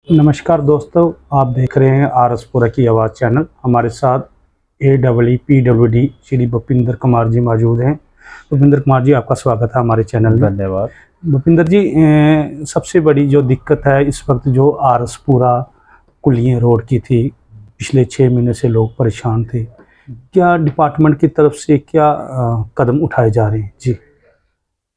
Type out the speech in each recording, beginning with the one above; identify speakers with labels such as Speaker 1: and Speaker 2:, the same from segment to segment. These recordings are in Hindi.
Speaker 1: नमस्कार दोस्तों, आप देख रहे हैं आरएसपुरा की आवाज़ चैनल। हमारे साथ AEE श्री भूपिंदर कुमार जी मौजूद हैं। भूपिंदर कुमार जी, आपका स्वागत है हमारे चैनल में।
Speaker 2: धन्यवाद।
Speaker 1: भूपिंदर जी, सबसे बड़ी जो दिक्कत है इस वक्त जो आरएसपुरा कुलियां रोड की थी, पिछले 6 महीने से लोग परेशान थे। क्या डिपार्टमेंट की तरफ से क्या कदम उठाए जा रहे हैं जी?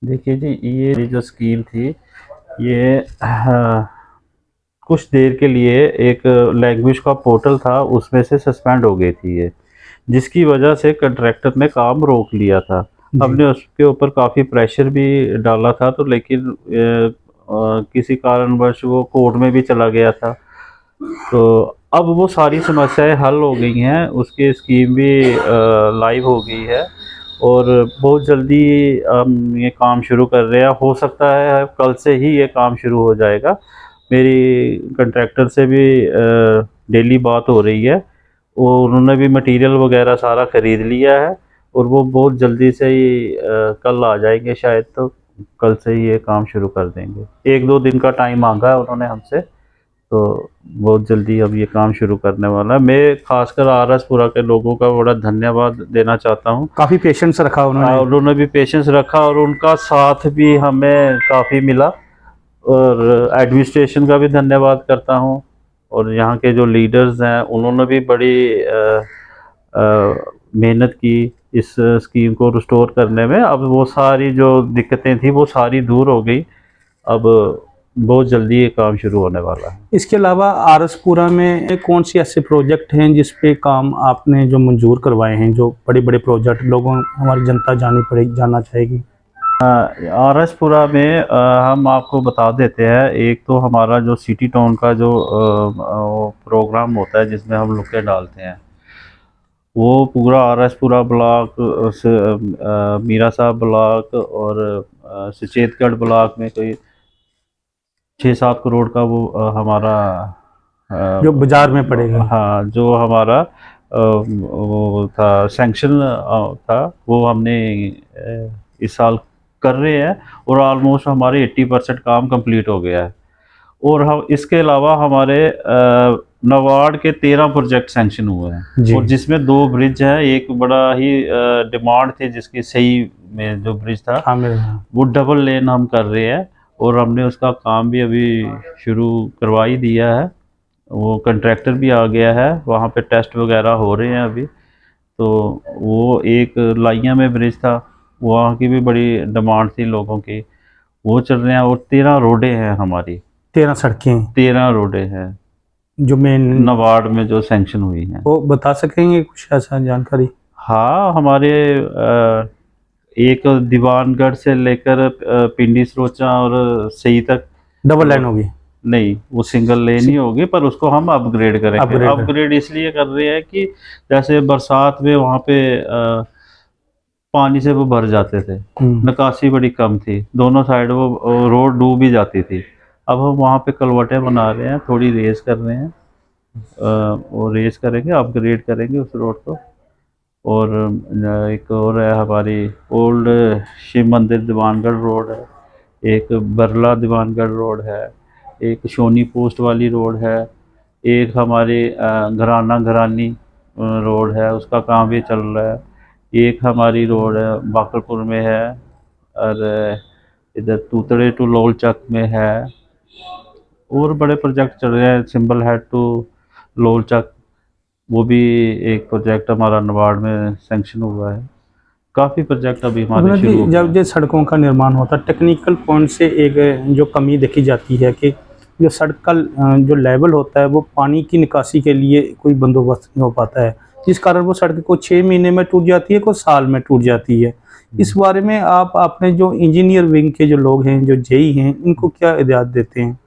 Speaker 2: देखिए जी, ये जो स्कीम थी ये कुछ देर के लिए एक लैंग्वेज का पोर्टल था, उसमें से सस्पेंड हो गई थी ये, जिसकी वजह से कंट्रैक्टर ने काम रोक लिया था। हमने उसके ऊपर काफ़ी प्रेशर भी डाला था, तो लेकिन किसी कारणवश वो कोर्ट में भी चला गया था। तो अब वो सारी समस्याएं हल हो गई हैं, उसकी स्कीम भी लाइव हो गई है और बहुत जल्दी हम ये काम शुरू कर रहे हैं। हो सकता है कल से ही ये काम शुरू हो जाएगा। मेरी कंट्रैक्टर से भी डेली बात हो रही है और उन्होंने भी मटेरियल वगैरह सारा ख़रीद लिया है और वो बहुत जल्दी से ही कल आ जाएंगे शायद, तो कल से ही ये काम शुरू कर देंगे। 1-2 दिन का टाइम मांगा है उन्होंने हमसे, तो बहुत जल्दी अब ये काम शुरू करने वाला है। मैं खासकर आरएसपुरा के लोगों का बड़ा धन्यवाद देना चाहता हूँ।
Speaker 1: काफ़ी पेशेंस रखा
Speaker 2: उन्होंने भी पेशेंस रखा और उनका साथ भी हमें काफ़ी मिला, और एडमिनिस्ट्रेशन का भी धन्यवाद करता हूँ। और यहाँ के जो लीडर्स हैं उन्होंने भी बड़ी मेहनत की इस स्कीम को रिस्टोर करने में। अब वो सारी जो दिक्कतें थी वो सारी दूर हो गई। अब बहुत जल्दी ये काम शुरू होने वाला है।
Speaker 1: इसके अलावा आरएसपुरा में कौन सी ऐसे प्रोजेक्ट हैं जिस पे काम आपने जो मंजूर करवाए हैं, जो बड़े बड़े प्रोजेक्ट लोगों हमारी जनता जानना चाहेगी?
Speaker 2: आरएसपुरा में हम आपको बता देते हैं। एक तो हमारा जो सिटी टाउन का जो प्रोग्राम होता है जिसमें हम लुकें डालते हैं, वो पूरा आरएसपुरा ब्लॉक से मीरा साहब ब्लॉक और सुचेतगढ़ ब्लॉक में कोई 6-7 करोड़ का वो हमारा
Speaker 1: जो बाजार में पड़ेगा।
Speaker 2: हाँ, जो हमारा वो था सैंक्शन था, वो हमने इस साल कर रहे हैं और ऑलमोस्ट हमारे 80% काम कंप्लीट हो गया है। और हम इसके अलावा हमारे नवाड के 13 प्रोजेक्ट सैंक्शन हुए हैं और जिसमें 2 ब्रिज हैं। एक बड़ा ही डिमांड थी जिसकी सही में जो ब्रिज था, वो डबल लेन हम कर रहे हैं और हमने उसका काम भी अभी शुरू करवा ही दिया है। वो कंट्रैक्टर भी आ गया है, वहाँ पे टेस्ट वगैरह हो रहे हैं अभी। तो वो एक लाइया में ब्रिज था, वहाँ की भी बड़ी डिमांड थी लोगों की, वो चल रहे हैं। और 13 रोडें हैं हमारी,
Speaker 1: 13 सड़कें,
Speaker 2: 13 रोडें हैं
Speaker 1: जो मेन
Speaker 2: नवाड में जो सैंक्शन हुई हैं।
Speaker 1: वो बता सकेंगे कुछ ऐसा जानकारी?
Speaker 2: हाँ, हमारे एक दीवानगढ़ से लेकर पिंडी सरोचा और सही तक
Speaker 1: डबल लाइन होगी?
Speaker 2: नहीं, वो सिंगल लेन ही होगी, पर उसको हम अपग्रेड करेंगे। अपग्रेड इसलिए कर रहे हैं कि जैसे बरसात में वहाँ पे पानी से वो भर जाते थे, निकासी बड़ी कम थी, दोनों साइड वो रोड डूब ही जाती थी। अब हम वहाँ पे कलवटें बना रहे हैं, थोड़ी रेस कर रहे हैं, वो रेस करेंगे, अपग्रेड करेंगे उस रोड को। और एक और है हमारी ओल्ड शिव मंदिर दीवानगढ़ रोड है, एक बरला दीवानगढ़ रोड है, एक शोनी पोस्ट वाली रोड है, एक हमारी घराना घरानी रोड है, उसका काम भी चल रहा है। एक हमारी रोड है बाकरपुर में है, और इधर तूतड़े टू लोलचक में है। और बड़े प्रोजेक्ट चल रहे हैं, सिंबल हेड टू लोलचक, वो भी एक प्रोजेक्ट हमारा नवाड में सैंक्शन हुआ है। काफ़ी प्रोजेक्ट अभी हमारे शुरू हो गए।
Speaker 1: जब ये सड़कों का निर्माण होता है, टेक्निकल पॉइंट से एक जो कमी देखी जाती है कि जो सड़क का जो लेवल होता है वो पानी की निकासी के लिए कोई बंदोबस्त नहीं हो पाता है, जिस कारण वो सड़क को 6 महीने में टूट जाती है, कोई साल में टूट जाती है। इस बारे में आप अपने जो इंजीनियर विंग के जो लोग हैं, जो जेई हैं, इनको क्या हिदायत देते हैं?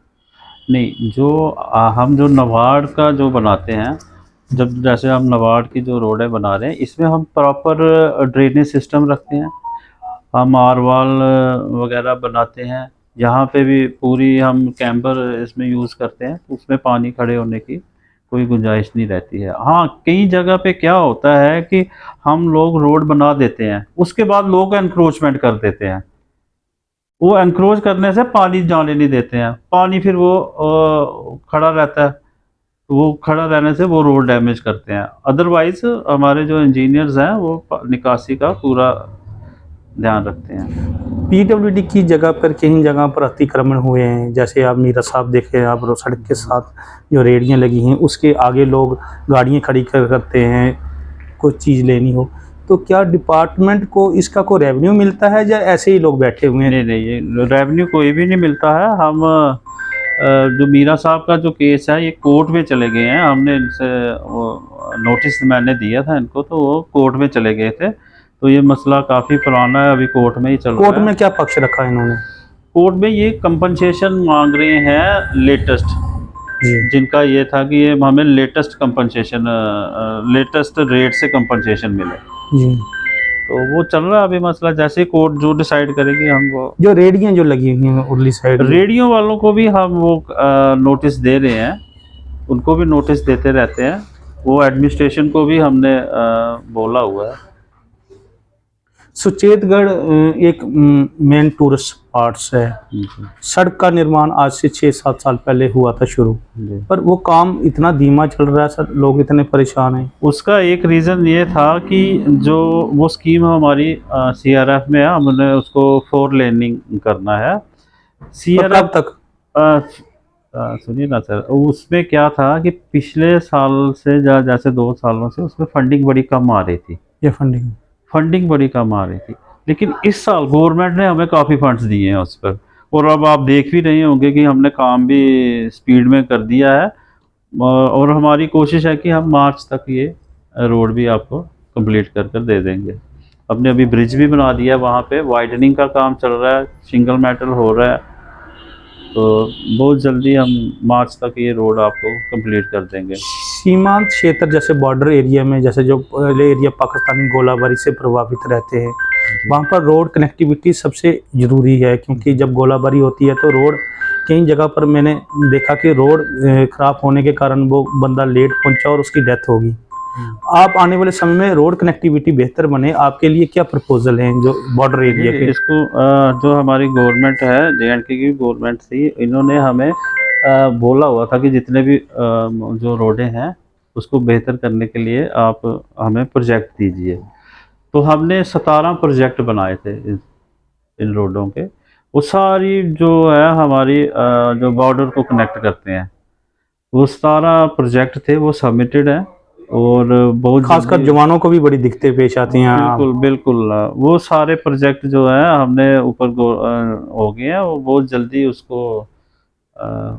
Speaker 2: नहीं, जो हम जो नवाड का जो बनाते हैं, जब जैसे हम नवाड की जो रोडें बना रहे हैं, इसमें हम प्रॉपर ड्रेनेज सिस्टम रखते हैं, हम आरवाल वगैरह बनाते हैं। यहाँ पे भी पूरी हम कैम्बर इसमें यूज़ करते हैं, उसमें पानी खड़े होने की कोई गुंजाइश नहीं रहती है। हाँ, कई जगह पे क्या होता है कि हम लोग रोड बना देते हैं, उसके बाद लोग एनक्रोचमेंट कर देते हैं, वो एनक्रोच करने से पानी जाने नहीं देते हैं, पानी फिर वो खड़ा रहता है, तो वो खड़ा रहने से वो रोड डैमेज करते हैं। अदरवाइज हमारे जो इंजीनियर्स हैं वो निकासी का पूरा ध्यान रखते हैं।
Speaker 1: पीडब्ल्यूडी की जगह पर कई जगह पर अतिक्रमण हुए हैं, जैसे आप मीरा साहब देखें, आप सड़क के साथ जो रेहड़ियाँ लगी हैं उसके आगे लोग गाड़ियाँ खड़ी करते हैं कोई चीज़ लेनी हो, तो क्या डिपार्टमेंट को इसका कोई रेवेन्यू मिलता है या ऐसे ही लोग बैठे हुए हैं?
Speaker 2: नहीं नहीं, ये रेवेन्यू कोई भी नहीं मिलता है। हम जो मीरा साहब का जो केस है ये कोर्ट में चले गए हैं, हमने इनसे वो नोटिस मैंने दिया था इनको, तो वो कोर्ट में चले गए थे। तो ये मसला काफ़ी पुराना है, अभी कोर्ट में ही चल रहा है।
Speaker 1: कोर्ट में क्या पक्ष रखा है इन्होंने?
Speaker 2: कोर्ट में ये कंपनसेशन मांग रहे हैं लेटेस्ट,
Speaker 1: जी
Speaker 2: जिनका ये था कि ये हमें लेटेस्ट कंपनसेशन, लेटेस्ट रेट से कंपनसेशन मिले।
Speaker 1: जी।
Speaker 2: तो वो चल रहा है अभी मसला, जैसे कोर्ट जो डिसाइड करेगी हम वो।
Speaker 1: जो रेहड़ियाँ जो लगी हुई हैं उरली साइड,
Speaker 2: रेडियो वालों को भी हम वो नोटिस दे रहे हैं, उनको भी नोटिस देते रहते हैं। वो एडमिनिस्ट्रेशन को भी हमने बोला हुआ है।
Speaker 1: सुचेतगढ़ एक मेन टूरिस्ट स्पॉट्स है। सड़क का निर्माण आज से 6-7 साल पहले हुआ था शुरू, पर वो काम इतना धीमा चल रहा है सर, लोग इतने परेशान हैं।
Speaker 2: उसका एक रीज़न ये था कि जो वो स्कीम हमारी CRF में है, हमने उसको 4 लेनिंग करना है।
Speaker 1: कब तक?
Speaker 2: सुनिए ना सर, उसमें क्या था कि पिछले साल से जैसे 2 सालों से उसमें फंडिंग बड़ी कम आ रही थी।
Speaker 1: ये फंडिंग
Speaker 2: बड़ी कम आ रही थी, लेकिन इस साल गवर्नमेंट ने हमें काफ़ी फंड्स दिए हैं उस पर। और अब आप देख भी रहे होंगे कि हमने काम भी स्पीड में कर दिया है, और हमारी कोशिश है कि हम मार्च तक ये रोड भी आपको कंप्लीट कर दे देंगे। हमने अभी ब्रिज भी बना दिया है, वहाँ पे वाइडनिंग का काम चल रहा है, सिंगल मेटल हो रहा है, तो बहुत जल्दी हम मार्च तक ये रोड आपको कंप्लीट कर देंगे।
Speaker 1: सीमांत क्षेत्र जैसे बॉर्डर एरिया में, जैसे जो एरिया पाकिस्तानी गोलाबारी से प्रभावित रहते हैं, वहाँ पर रोड कनेक्टिविटी सबसे ज़रूरी है, क्योंकि जब गोलाबारी होती है तो रोड कई जगह पर मैंने देखा कि रोड ख़राब होने के कारण वो बंदा लेट पहुंचा और उसकी डेथ होगी। आप आने वाले समय में रोड कनेक्टिविटी बेहतर बने, आपके लिए क्या प्रपोजल हैं जो बॉर्डर एरिया के?
Speaker 2: इसको जो हमारी गवर्नमेंट है, JNK की गवर्नमेंट थी, इन्होंने हमें बोला हुआ था कि जितने भी जो रोडें हैं उसको बेहतर करने के लिए आप हमें प्रोजेक्ट दीजिए। तो हमने 17 प्रोजेक्ट बनाए थे इन रोडों के। वो सारी जो है हमारी जो बॉर्डर को कनेक्ट करते हैं, वो सारा प्रोजेक्ट थे, वो सबमिटेड है। और बहुत
Speaker 1: खासकर जवानों को भी बड़ी दिक्कतें पेश आती हैं।
Speaker 2: बिल्कुल बिल्कुल, वो सारे प्रोजेक्ट जो है हमने ऊपर हो गए हैं, वो बहुत जल्दी उसको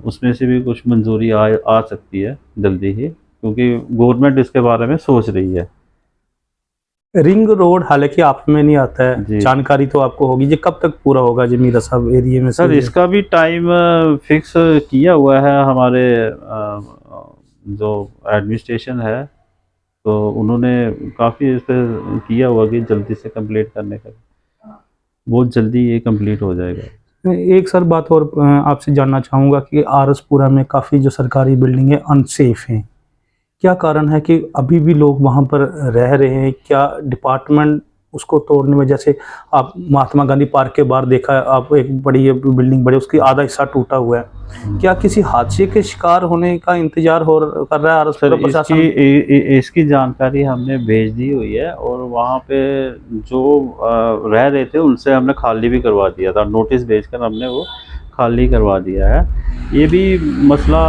Speaker 2: उसमें से भी कुछ मंजूरी आ सकती है जल्दी ही, क्योंकि गवर्नमेंट इसके बारे में सोच रही है।
Speaker 1: रिंग रोड हालांकि आप में नहीं आता है, जानकारी तो आपको होगी, ये कब तक पूरा होगा जी मीरा साहब एरिया में?
Speaker 2: सर इसका भी टाइम फिक्स किया हुआ है हमारे जो एडमिनिस्ट्रेशन है, तो उन्होंने काफ़ी इस पर किया हुआ कि जल्दी से कंप्लीट करने का, बहुत जल्दी ये कंप्लीट हो जाएगा।
Speaker 1: एक सर बात और आपसे जानना चाहूँगा कि आरएसपुरा में काफ़ी जो सरकारी बिल्डिंगें अनसेफ हैं, क्या कारण है कि अभी भी लोग वहाँ पर रह रहे हैं? क्या डिपार्टमेंट उसको तोड़ने में, जैसे आप महात्मा गांधी पार्क के बाहर देखा है, आप एक बड़ी बिल्डिंग बड़ी, उसकी आधा हिस्सा टूटा हुआ है, क्या किसी हादसे के शिकार होने का इंतजार कर रहा है आरएसपुरा प्रशासन?
Speaker 2: इसकी जानकारी हमने भेज दी हुई है, और वहाँ पे जो रह रहे थे उनसे हमने खाली भी करवा दिया था, नोटिस भेजकर हमने वो खाली करवा दिया है। ये भी मसला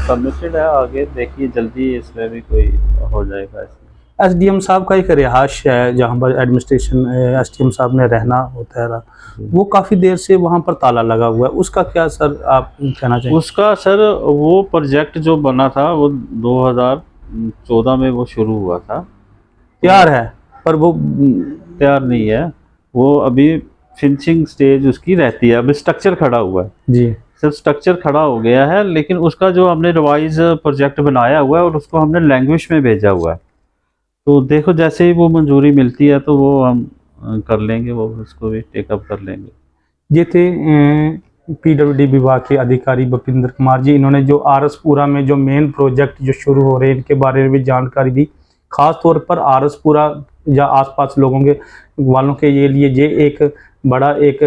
Speaker 2: सबमिटेड है, आगे देखिए जल्दी इसमें भी कोई हो जाएगा।
Speaker 1: SDM साहब का एक रिहाइश है जहाँ पर एडमिनिस्ट्रेशन SDM साहब ने रहना होता है, वो काफ़ी देर से वहाँ पर ताला लगा हुआ है, उसका क्या सर आप कहना चाहेंगे?
Speaker 2: उसका सर वो प्रोजेक्ट जो बना था वो 2014 में वो शुरू हुआ था,
Speaker 1: तैयार है, पर वो
Speaker 2: तैयार नहीं है, वो अभी फिनिशिंग स्टेज उसकी रहती है, अभी स्ट्रक्चर खड़ा हुआ है
Speaker 1: जी
Speaker 2: सर, स्ट्रक्चर खड़ा हो गया है, लेकिन उसका जो हमने रिवाइज प्रोजेक्ट बनाया हुआ है और उसको हमने लैंग्वेज में भेजा हुआ है, तो देखो जैसे ही वो मंजूरी मिलती है तो वो हम कर लेंगे, वो उसको भी टेकअप कर लेंगे।
Speaker 1: ये थे PWD विभाग के अधिकारी भूपिंदर कुमार जी, इन्होंने जो आरएसपुरा में जो मेन प्रोजेक्ट जो शुरू हो रहे हैं इनके बारे में भी जानकारी दी। ख़ास तौर पर आरसपुरा या आसपास लोगों के वालों के ये एक बड़ा एक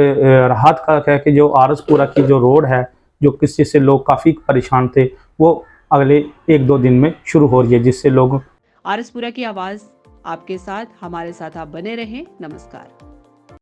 Speaker 1: राहत का है कि जो आरसपुरा की जो रोड है, जो किसी से लोग काफ़ी परेशान थे, वो अगले 1-2 दिन में शुरू हो रही है, जिससे लोग
Speaker 3: आरसपुरा की आवाज़ आपके साथ, हमारे साथ आप बने रहें। नमस्कार।